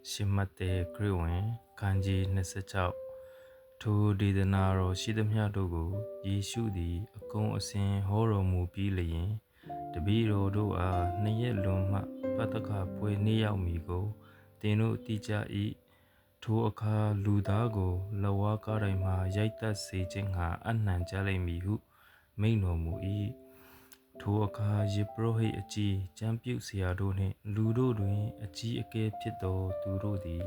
ရှင်မတ်တဲ့ခရစ်ဝင်ခန်းကြီး26ထိုဒေသနာတော်ရှိသမျှတို့ကိုယေရှုသည်အကုန်အစင်ဟောတော်မူပြီးလျင်တပည့်တော်တို့အားနှစ်ရက်လွန်မှပတ္တကပွဲနေ့ရောက်မည်ကိုသင်တို့သိကြ၏ထိုအခါလူသားကိုလက်ဝါးကားတိုင်းမှရိုက်တက်စေခြင်းဟာအနှံကြလိမ့်မည်ဟုမိန့်တော်မူ၏ထိုအခါယေပရောဟိတ်အကြီးကျမ်းပြုဆရာတို့နှင့်လူတို့တွင်အကြီးအကဲဖြစ်သောသူတို့သည်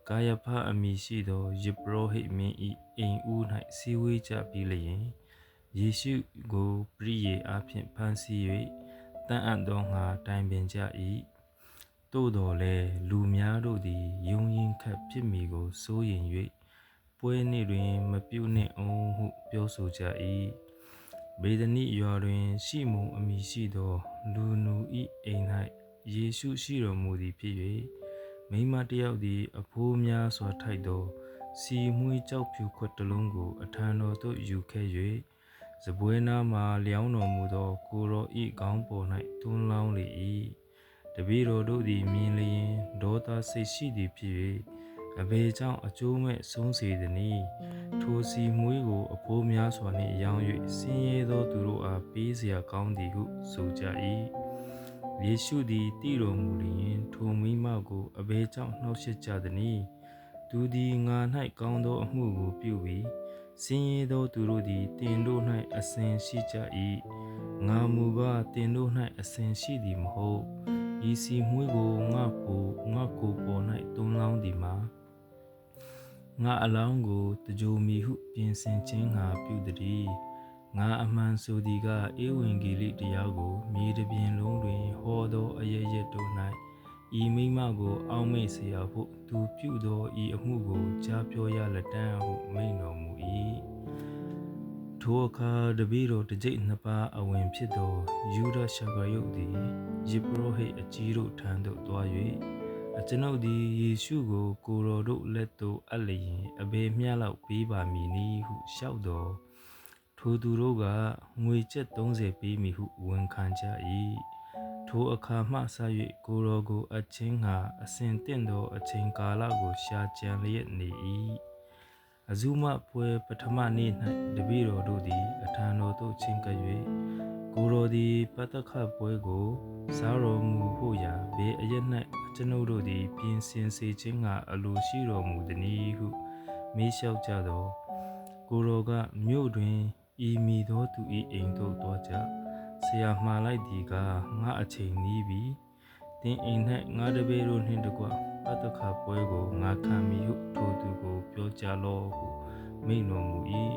ကာယဖအမည်ရှိသောယေပရောဟိတ်မင်း၏အိမ်ဦး၌စည်းဝေးကြပြီးလျင်ယေရှုကိုပရိယေအားဖြင့်ဖမ်းဆီး၍တန်အံ့သောငါတိုင်ပင်ကြ၏သို့တော်လည်းလူများတို့သည်ယုံရင်ခတ်ဖြစ်မည်ကိုစိုးရင်၍ပွဲနေ့တွင်မပြုနှင့်အောင်ဟုပြောဆိုကြ၏ဗေဒနိရွာတွင်ရှိမုန်အမည်ရှိသောလူနူ၏အိမ်၌ယေရှုရှိတော်မူသည်ဖြစ်၍မိန်းမတစ်ယောက်သည်အဖိုးများစွာထိုက်သောစီမွှေးကြောက်ဖြူခွက်တစ်လုံးကိုအထံတော်သို့ယူခဲ့၍စပွဲနားမှလျောင်းတော်မူသောကိုယ်တော်၏ခေါင်းပေါ်၌သွန်းလောင်းလေ၏တပည့်တော်တို့သည်မြင်လျင်ဒေါသစိတ်ရှိသည်ဖြစ်၍အဘယ်ကြောင့်အကျိုးမဲ့ဆုံးစေသနည်းထိုစီမွှေးကိုအဖိုးများစွာနှင့်ရောင်း၍ဆင်းရဲသောသူတို့အားပေးเสียကောင်းသည်ဟုဆိုကြ၏ယေရှုသည်တည်တော်မူလျင်ထိုမိန်းမကိုအဘယ်ကြောင့်နှောက်ယှက်ကြသနည်းသူသည်ငါ၌ကောင်းသောအမှုကိုပြုပြီးဆင်းရဲသောသူတို့သည်တင်တို့၌အစဉ်ရှိကြ၏ငါမူကားတင်တို့၌အစဉ်ရှိသည်မဟုတ်ဤစီမွှေးကိုငါကိုယ်ပေါ်၌သွန်းလောင်းသည်မှာငါအလောင်းကိုတကြိုမီဟုပြင်ဆင်ခြင်းငါပြုသည်ငါအမှန်ဆိုသည်ကဧဝံဂေလိတရားကိုမြေတပြင်လုံးတွင်ဟောသောအရရက်တို့၌ဤမိမကိုအောက်မေ့เสียဖို့သူပြုသောဤအမှုကိုကြားပြောရလက်တန်းဟုမိန့်တော်မူ၏ထိုအခါတပည့်တော်တစ်ကျိပ်နှစ်ပါးအဝင်ဖြစ်သောယူဒရှကာရုတ်သည်ယေပရောဟိတ်အကြီးတို့ထံသို့သွား၍အကျွန်ုပ်သည်ယေရှုကိုကိုယ်တော်တို့လက်သို့အပ်လျင်အဘယ်မျှလောက်ပေးပါမည်နည်းဟုလျှောက်တော်ထိုသူတို့ကငွေကျပ်30ပေးမည်ဟုဝန်ခံကြ၏ထိုအခါမှစ၍ကိုယ်တော်ကိုအချင်းငါအစဉ်တင့်သောအချိန်ကာလကိုရှာကြံလျက်နေ၏အဇုမပွဲပထမနေ့၌တပည့်တော်တို့သည်အထံတော်သို့ချဉ်ကပ်၍ကိုယ်တော်သည်ပတ္တခပွဲကိုစားတော်မူဖို့ရာဘယ်အရက်၌ကျွန်ုပ်တို့သည်ပြင်ဆင်စေခြင်းကအလိုရှိတော်မူသည်နည်းဟုမေးလျှောက်ကြသောကိုယ်တော်ကမြို့တွင်ဤမည်သောသူ၏အိမ်သို့သွားကြဆရာမှားလိုက်သည်ကငါအချိန်နီးပြီသင်အိမ်၌ငါတပည့်တို့နှင့်တကွပတ္တခပွဲကိုငါခံမည်ဟုထိုသူကိုပြောကြလော့ဟုမိန့်တော်မူ၏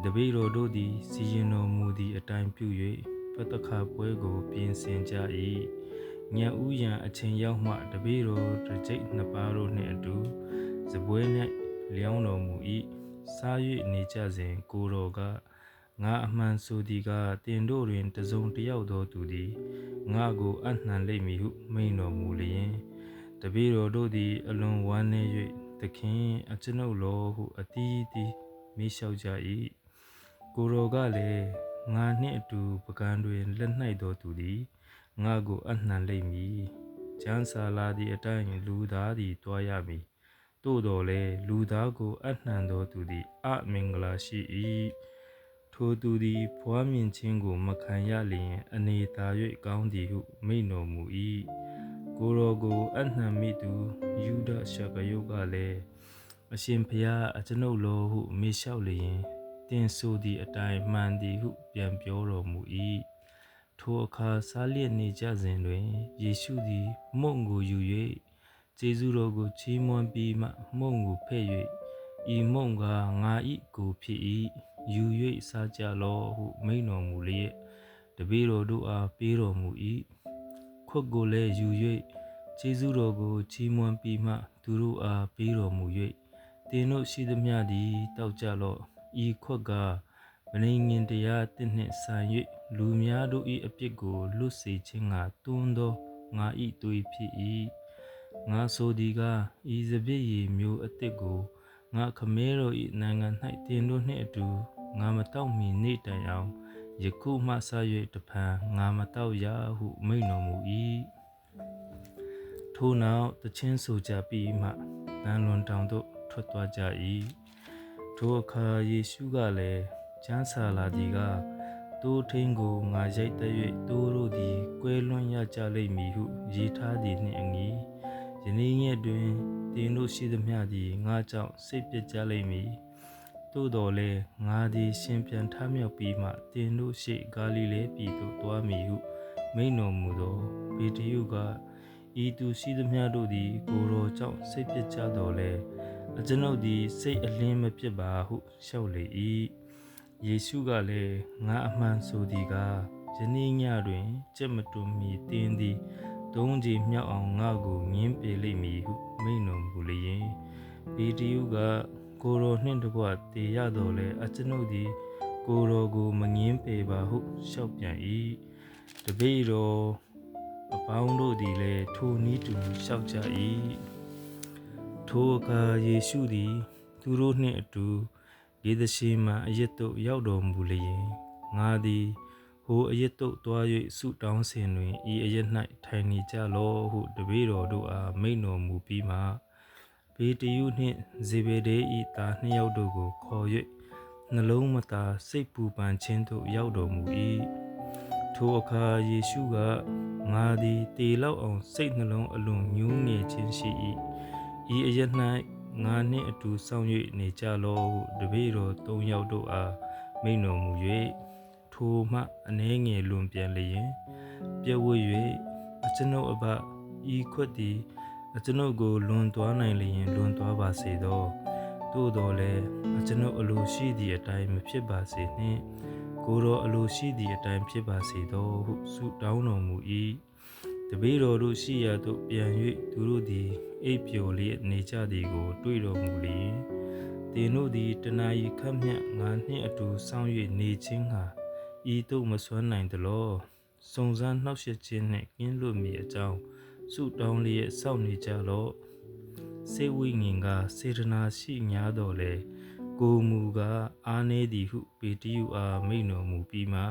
တပည့်တော်တို့သည်စီရင်တော်မူသည့်အတိုင်းပြု၍ပတ္တခပွဲကိုပြင်ဆင်ကြ၏ညဥ်ရန်အချိန်ရောက်မှတပည့်တော်တစ်ကျိပ်နှစ်ပါးတို့နှင့်အတူစပွဲ၌လျောင်းတော်မူ၏စား၍နေကြစဉ်ကိုယ်တော်ကငါအမှန်ဆိုသည်ကတင်တို့တွင်တစုံတစ်ယောက်သောသူသည်ငါကိုအနှံလိမ့်မည်ဟုမိန့်တော်မူလျင်တပည့်တော်တို့သည်အလွန်ဝမ်းနည်း၍သခင်အကျွန်ုပ်လောဟုအသီးသီးမေးလျှောက်ကြ၏ကိုယ်တော်ကလည်းငါနှင့်အတူပကံတွင်လက်၌သောသူသည်ငါကိုအနှံလိမ့်မည်ကျမ်းစာလာသည့်အတိုင်းလူသားသည်တွားရမည်သို့တော်လည်းလူသားကိုအနှံသောသူသည်အမင်္ဂလာရှိ၏ထိုသူသည်ဖွားမြင်ခြင်းကိုမခံရလျင်အနေသာ၍ကောင်းသည်ဟုမိန့်တော်မူ၏ကိုယ်တော်ကိုအနှံမိသူယူဒရှကာရုတ်ကလည်းအရှင်ဖျားအကျွန်ုပ်လောဟုမေးလျှောက်လျင်တင်ဆိုသည့်အတိုင်းမှန်သည်ဟုပြန်ပြောတော်မူ၏ထိုအခါစားလျက်နေကြစဉ်တွင်ယေရှုသည်မုန့်ကိုယူ၍ကျေးဇူးတော်ကိုချီးမွမ်းပြီးမှမုန့်ကိုဖဲ့၍ဤမုန့်ကငါ၏ကိုယ်ဖြစ်၏ယူ၍စားကြလော့ဟုမိန့်တော်မူလျက်တပည့်တော်တို့အားပေးတော်မူ၏ခွက်ကိုလည်းယူ၍ကျေးဇူးတော်ကိုချီးမွမ်းပြီးမှသူတို့အားပေးတော်မူ၍သင်တို့ရှိသမျှသည်တောက်ကြလော့ဤခွက်ကမနိငင်တရားတစ်နှင့်ဆိုင်၍လူများတို့၏အပြစ်ကိုလွတ်စေခြင်းငှာတွန်းသောငါ၏သွေးဖြစ်၏ငါဆိုသည်ကဤစပျစ်ရည်မျိုးအသစ်ကိုငါခမဲတော်၏နိုင်ငံ၌တင်တို့နှင့်အတူငါမတောက်မီနေ့တိုင်အောင်ယခုမှစ၍တဖန်ငါမတောက်ရဟုမိန့်တော်မူ၏ ထိုနောက်တချင်းဆိုကြပြီးမှတန်လွန်တောင်သို့ထွက်သွားကြ၏ထိုအခါယေရှုကလည်းကျမ်းစာလာသည်ကတိုးထိန်ကိုငါရိုက်တတ်၍တိုးတို့သည်ကွဲလွန်းရကြလိမ့်မည်ဟုရေးထားသည်နှင့်အညီယနေ့ညတွင်တင်တို့ရှိသမျှသည်ငါကြောင့်စိတ်ပြစ်ကြလိမ့်မည်သို့တော်လည်းငါသည်ရှင်ပြန်ထမြောက်ပြီးမှတင်တို့ရှိဂါလိလဲပြည်သို့တွားမည်ဟုမိန့်တော်မူသောပေတရုကဤသူရှိသမျှတို့သည်ကိုယ်တော်ကြောင့်စိတ်ပြစ်ကြတော်လဲအကျွန်ုပ်သည်စိတ်အလင်းမဖြစ်ပါဟုလျှောက်လေ၏ယေရှုကလည်းငါအမှန်ဆိုသည်ကားယနေ့ညတွင်ကြက်မတွန်မီတင်းသည်သုံးကြိမ်မြောက်အောင်ငါကိုငင်းပေလိမ့်မည်ဟုမိန့်တော်မူလျင်ပေတရုကကိုယ်တော်နှင့်တကွတည်ရတော်လဲအကျွန်ုပ်သည်ကိုယ်တော်ကိုမငင်းပေပါဟုလျှောက်ပြန်၏တပည့်တော်အပေါင်းတို့သည်လည်းထိုနည်းတူလျှောက်ကြ၏ထိုအခါယေရှုသည်သူတို့နှင့်အတူဒေသရှိမှအရစ်သို့ရောက်တော်မူလျင်ငါသည်ဟိုအရစ်သို့တွား၍ဆုတောင်းစဉ်တွင်ဤအရစ်၌ထိုင်နေကြလောဟုတပည့်တော်တို့အားမိန့်တော်မူပြီးမှပေတရုနှင့်ဇေဗေဒဲ၏သားနှစ်ယောက်တို့ကိုခေါ်၍နှလုံးမသာစိတ်ပူပန်ခြင်းသို့ရောက်တော်မူ၏ထိုအခါယေရှုကငါသည်တေလောက်အောင်စိတ်နှလုံးအလွန်ညှိုးငယ်ခြင်းရှိ၏ဤအရ၌ငါနှင့်အတူဆောင်၍နေကြလောဟုတပည့်တော်သုံးယောက်တို့အားမိန့်တော်မူ၍ထိုမှအနှဲငယ်လွန်ပြန်လျင်ပြည့်ဝ၍အကျွန်ုပ်အဘဤခွက်သည်အကျွန်ုပ်ကိုလွန်သွားနိုင်လျင်လွန်သွားပါစေသောသို့တော်လည်းအကျွန်ုပ်အလိုရှိသည့်အတိုင်းမဖြစ်ပါစေနှင့်ကိုယ်တော်အလိုရှိသည့်အတိုင်းဖြစ်ပါစေသောဟုဆုတောင်းတော်မူ၏တပည့်တော်တို့ရှိရာသို့ပြန်၍သူတို့သည်အိပ်ပျော်လျက်နေကြသည်ကိုတွေ့တော်မူလျင်သင်တို့သည်တနာရီခန့်မျှငါနှင့်အတူဆောင်၍နေခြင်းဟာဤသို့မစွမ်းနိုင်သလောစုံစမ်းနှောက်ယှက်ခြင်းနှင့်ကင်းလွတ်မည်အကြောင်းဆုတောင်းလျက်စောင့်နေကြလော့စေဝိငင်ကစေတနာရှိများတော်လဲကိုမူကားအားနည်းသည်ဟုပေတရုအားမိန့်တော်မူပြီးမှ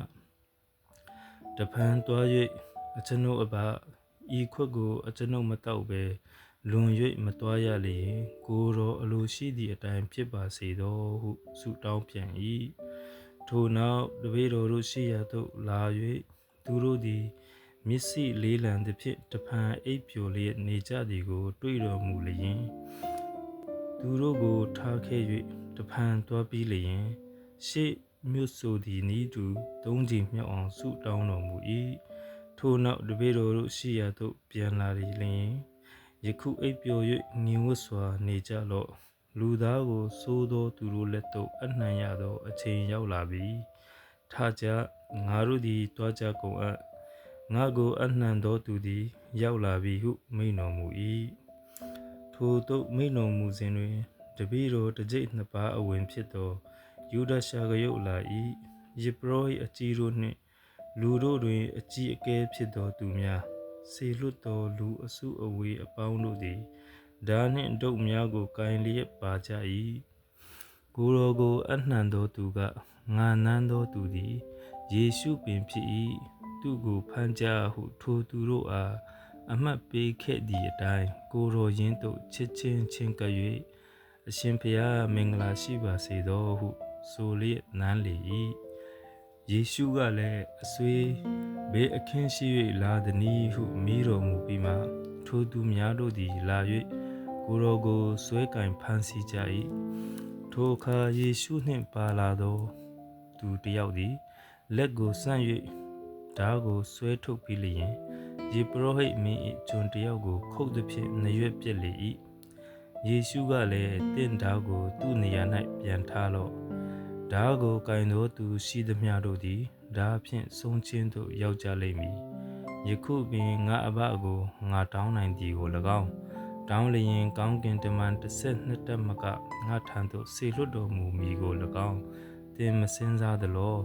တဖန်တွား၍အကျွန်ုပ်အဘဤခွက်ကိုအကျွန်ုပ်မတောက်ဘဲလွန်၍မတွားရလျင်ကိုယ်တော်အလိုရှိသည့်အတိုင်းဖြစ်ပါစေသောဟုဆုတောင်းပြန်၏ထိုနောက်တပည့်တော်တို့ရှိရာသို့လာ၍သူတို့သည်မျက်စိလေးလံသဖြင့်တဖန်အိပ်ပျော်လျက်နေကြသည်ကိုတွေ့တော်မူလျင်သူတို့ကိုထားခဲ့၍တဖန်တွားပြီးလျင်ရှေ့မြို့ဆိုသည်နီးတူသုံးကြိမ်မြောက်အောင်ဆုတောင်းတော်မူ၏ထိုနောက်တပည့်တော်တို့ရှိရာသို့ပြန်လာလျင်ယခုအိပ်ပျော်၍ငြိမ်ဝတ်စွာနေကြလော့လူသားကိုစိုးသောသူတို့လက်သို့အနှံရသောအချိန်ရောက်လာပြီထကြငါတို့သည်တွားကြကုန်အပ်ငါကိုအနှံသောသူသည်ရောက်လာပြီဟုမိန့်တော်မူ၏ထိုသို့မိန့်တော်မူစဉ်တွင်တပည့်တော်တစ်ကြိမ်နှစ်ပါးအဝင်ဖြစ်သောယူဒရှာကရုတ်လာ၏ယေပရောဟိတ်အကြီးတို့နှင့်လူတို့တွင်အကြီးအကဲဖြစ်သောသူများစေလွတ်သောလူအစုအဝေးအပေါင်းတို့သည်ဓာနှင့်ဒုတ်များကိုကင်လျက်ပါကြ၏ကိုယ်တော်ကိုအနှံသောသူကငါနမ်းသောသူသည်ယေရှုပင်ဖြစ်၏သူကိုဖမ်းကြဟုထိုသူတို့အားအမှတ်ပေးခဲ့သည့်အတိုင်းကိုယ်တော်ရင်းသို့ချစ်ချင်းချင်းကပ်၍အရှင်ဖျားမင်္ဂလာရှိပါစေသောဟုဆိုလျက်နမ်းလေ၏ယေရှုကလည်းအဆွေဘေးအခင်းရှိ၍လာသည်ဟုမေးတော်မူပြီးမှထိုသူများတို့သည်လာ၍ကိုယ်တော်ကိုဆွဲကင်ဖမ်းဆီးကြ၏ထိုအခါယေရှုနှင့်ပါလာသောသူတစ်ယောက်သည်လက်ကိုဆန့်၍ဓာကိုဆွဲထုတ်ပြီးလျင်ယေပရောဟိတ်မင်း၏ကျွန်တစ်ယောက်ကိုခုတ်သည်ဖြင့်နှရွက်ပြက်လေ၏ယေရှုကလည်းတင့်ဓာကိုသူ့နေရာ၌ပြန်ထားလော့ဓာကိုကင်သောသူရှိသမျှတို့သည်ဓာဖြင့်ဆုံးခြင်းသို့ရောက်ကြလိမ့်မည်ယခုပင်ငါအဘကိုငါတောင်းနိုင်သည်ကို၎င်းတောင်းလျင်ကောင်းကင်တမန်12တက်မကငါထံသို့ဆေလွတ်တော်မူမည်ကို၎င်းသင်မစင်စားသလော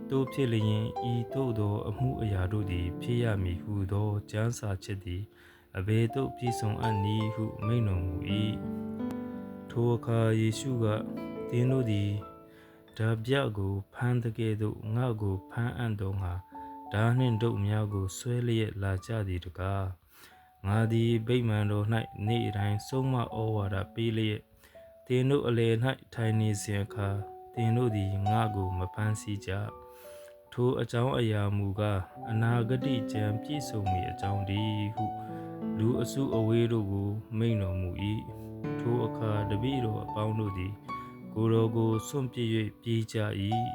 တို့ဖြစ်လျင်ဤသို့သောအမှုအရာတို့သည်ဖြစ်ရမည်ဟုသောကျမ်းစာချက်သည်အဘယ်သို့ပြည့်စုံအပ်နည်းဟုမိန့်တော်မူ၏ထိုအခါယေရှုကသင်တို့သည်ဓာပြကိုဖမ်းတကဲ့သို့ငါကိုဖမ်းအံ့သောငါဓာနှင့်ဒုတ်များကိုဆွဲလျက်လာကြသည်တကား ငါသည်ဗိမာန်တော်၌နေ့တိုင်းဆုံးမဩဝါဒပေးလျက်သင်တို့အလယ်၌ထိုင်နေစဉ်အခါသင်တို့သည်ငါကိုမဖမ်းဆီးကြထိုအကြောင်းအရာမူကားအနာဂတိကြံပြည့်စုံမည်အကြောင်းတည်းဟုလူအစုအဝေးတို့ကိုမိန့်တော်မူ၏ထိုအခါတပည့်တော်အပေါင်းတို့သည်ကိုယ်တော်ကိုစွန့်ပစ်၍ပြေးကြ၏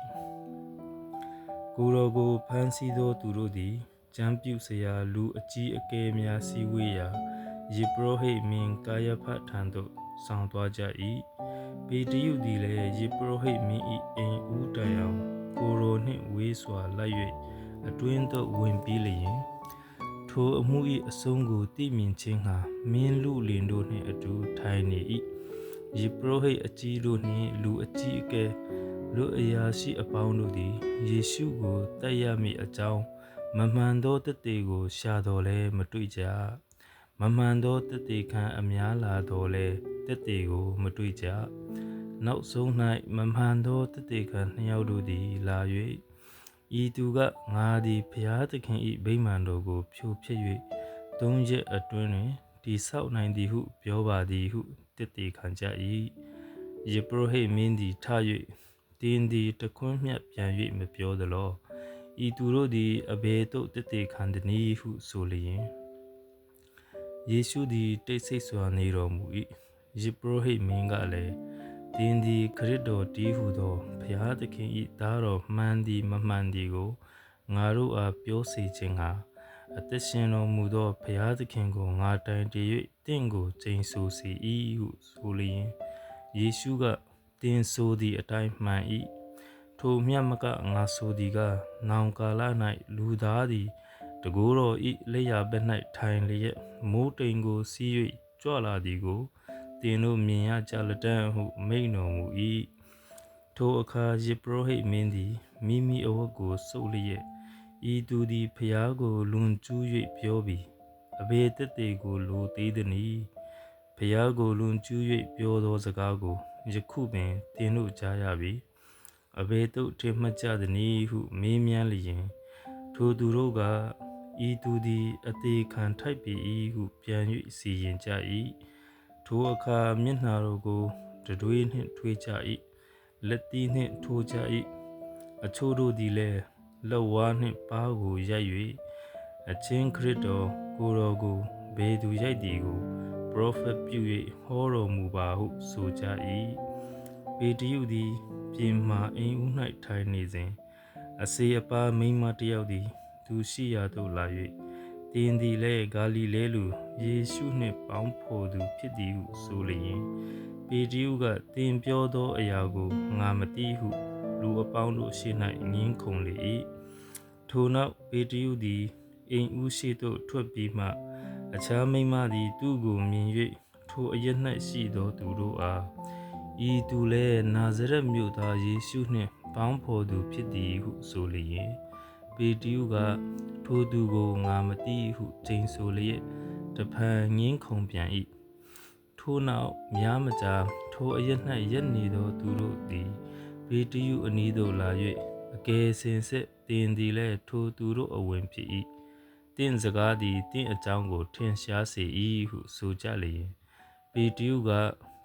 ကိုယ်တော်ကိုဖမ်းဆီးသောသူတို့သည်ကျမ်းပြုစရာလူအကြီးအကဲများစည်းဝေးရာယေပရောဟိတ်မင်းကာယဖထံသို့ဆောင်သွားကြ၏ပေတရုသည်လည်းယေပရောဟိတ်မင်း၏အိမ်ဦးတိုင်အောင်ကိုယ်တော်နှင့်ဝေးစွာလိုက်၍အတွင်းသို့ဝင်ပြီးလျင်ထိုအမှု၏အဆုံးကိုသိမြင်ခြင်းငှာမင်းလူလင်တို့နှင့်အတူထိုင်နေ၏ယေပရောဟိတ်အကြီးတို့နှင့်လူအကြီးအကဲလူအရာရှိအပေါင်းတို့သည်ယေရှုကိုတတ်ရမည့်အကြောင်းမမှန်သောတသက်ကိုရှာတော်လဲမတွေ့ကြမမှန်သောတသက်ခံအများလာတော်လဲတသက်ကိုမတွေ့ကြနောက်ဆုံး၌မမှန်သောတသက်ခံနှစ်ယောက်တို့သည်လာ၍ဤသူကငါသည်ဘုရားသခင်၏ဗိမာန်တော်ကိုဖြိုဖျက်၍သုံးရက်အတွင်းတွင်တည်ဆောက်နိုင်သည်ဟုပြောပါသည်ဟုတသက်ခံကြ၏ယေပရောဟိတ်မင်းသည်ထ၍တင်းသည်တခွန်းမြတ်ပြန်၍မပြောသလောဤသူတို့သည်အဘယ်သို့တသက်ခံသည်နည်းဟုဆိုလျင်ယေရှုသည်တိတ်ဆိတ်စွာနေတော်မူ၏ယေပရောဟိတ်မင်းကလည်းတင်းသည်ခရစ်တော်တည်းဟုသောဘုရားသခင်၏သားတော်မှန်သည်မမှန်သည်ကိုငါတို့အားပြောစေခြင်းငှာအသက်ရှင်တော်မူသောဘုရားသခင်ကိုငါတိုင်တည်၍တင့်ကိုကျိန်ဆိုစေ၏ဟုဆိုလျင်ယေရှုကတင်းဆိုသည့်အတိုင်းမှန်၏ထိုမြတ်မကငါဆိုသည်ကနောင်ကာလ၌လူသားသည်တကိုးတော်၏လက်ရာဘက်၌ထိုင်လျက်မိုးတိမ်ကိုစီး၍ကြွလာသည်ကိုသင်တို့မြင်ရကြလတံ့ဟုမိန့်တော်မူ၏ထိုအခါယေပရောဟိတ်မင်းသည်မိမိအဝတ်ကိုဆုပ်လျက်ဤသူသည်ဖျားကိုလွန်ကျူး၍ပြောပြီးအဘယ်သက်သေကိုလိုသေးသနည်းဖျားကိုလွန်ကျူး၍ပြောသောစကားကိုယခုပင်သင်တို့ကြားရပြီအဘယ်သို့ထင်မှတ်ကြသနည်းဟုမေးမြန်းလျင်ထိုသူတို့ကဤသူသည်အသေးခံထိုက်ပေ၏ဟုပြန်၍စီရင်ကြ၏ထိုအခါမျက်နှာတော်ကိုတတွေးနှင့်ထွေးကြ၏လက်သီးနှင့်ထိုးကြ၏အချို့တို့သည်လည်းလက်ဝါးနှင့်ပါးကိုရိုက်၍အချင်းခရစ်တော်ကိုတော်ကိုဘယ်သူရိုက်သည်ကိုပရောဖက်ပြု၍ဟောတော်မူပါဟုဆိုကြ၏ပေတရုသည်ပြင်မှအိမ်ဦး၌ထိုင်နေစဉ်အစေအပါးမိန်းမတစ်ယောက်သည်သူရှိရာသို့လာ၍သင်သည်လည်းဂါလိလဲလူယေရှုနှင့်ပေါင်းဖော်သူဖြစ်သည်ဟုဆိုလျင်ပေတရုကသင်ပြောသောအရာကိုငါမသိဟုလူအပေါင်းတို့ရှေ့၌ငင်းခုန်လေ၏ထိုနောက်ပေတရုသည်အိမ်ဦးရှိသို့ထွက်ပြီးမှအခြားမိန်းမသည်သူ့ကိုမြင်၍ထိုအရက်၌ရှိသောသူတို့အားဤသူလည်းနာဇရက်မြို့သားယေရှုနှင့်ပေါင်းဖော်သူဖြစ်သည်ဟုဆိုလျင်ပေတရုကထိုသူကိုငါမသိဟုကျိန်ဆိုလျက်တဖန်ငင်းခုန်ပြန်၏ထိုနောက်များမကြာထိုအရက်၌ရက်နေသောသူတို့သည်ပေတရုအနီးသို့လာ၍အကယ်စင်စစ်သင်သည်လည်းထိုသူတို့အဝင်ဖြစ်၏တင့်စကားသည်တင့်အကြောင်းကိုထင်ရှားစေ၏ဟုဆိုကြလျင်ပေတရုက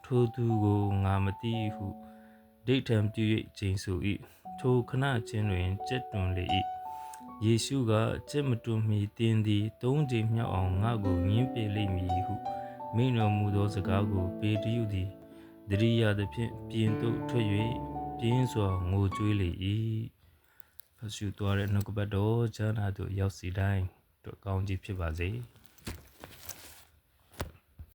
ထိုသူကိုငါမသိဟုဒိဋ္ဌံပြု၍ကျိန်ဆို၏ထိုခဏချင်းတွင်ကြက်တွန်လေ၏ယေရှုကကြက်မတွန်မီသင်သည်သုံးကြိမ်မြောက်အောင်ငါကိုငင်းပယ်လိမ့်မည်ဟုမိန့်တော်မူသောစကားကိုပေတရုသည်သတိရသဖြင့်ပြင်သို့ထွက်၍ပြင်းစွာငိုကြွေးလေ၏ဖတ်ရှုသွားတဲ့နှုတ်ကပတ်တော်ဂျာနာသို့ရောက်စီတိုင်းတို့ကောင်းကြီးဖြစ်ပါစေ။